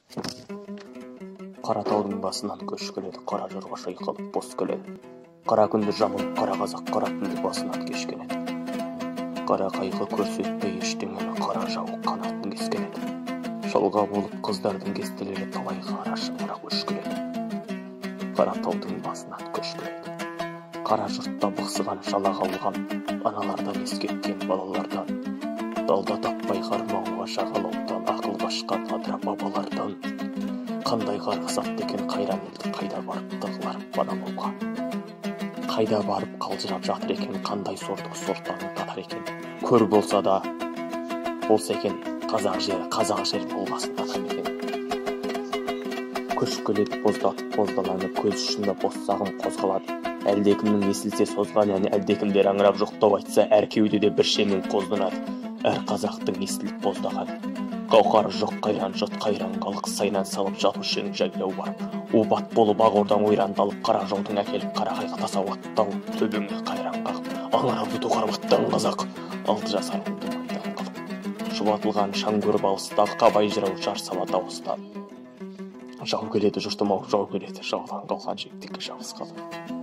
Қара таудың басынан көш келеді, қара жорға шайқалып бос келеді. Қара күнді жамылып, қара қазақ қара түнді басынан кешкен еді. Қара қайғы көрсетпей ештеңені, қара жау қанатын кескен еді. Шалға болып қыздардың кестелері талай қара шаңырақ өшкіреді. Қара таудың басынан көш келеді. Қара жұртта бықсыған шала қалған, аналардан ескеткен балалардан, далда таппай қармауға жағалаудан ақыл қашқан адыра бабалардан. Қандай қарғыс атты екен қайран елді, қайда барып тығылар панамауға. Қайда барып қалжырап жатыр екен, қандай сордық сорттарын татар екен. Көр болса екен, қазақ жер болғасын татар екен. Көш келеді боздатып боздаланы, көз ұшында бос сағым қозғалады. Әлдекімнің есілсе созған әні, әлдекімдер аңырап жоқтау айтса, әр кеудеде бір шемен қоздырады. Әр қазақтың естіліп боздаған. Қауқары жоқ қайран жұрт, қайран халық сайнан салып жатушының жайлау бар. Обат болып ағордан ойрандалып, қара жаудың әкеліп қара қайғы тасауаттау, төбеңе қайран қағып, аңырауды тоқарматтан қазақ, 6 жасар ұлды майдан қылып. Жұбатылған шаң көріп алыстағы қабай жырау жар сала дауыстап. Жау келеді жұртым ау, жау келеді, жаудан қалған жігітекке жабысқалы.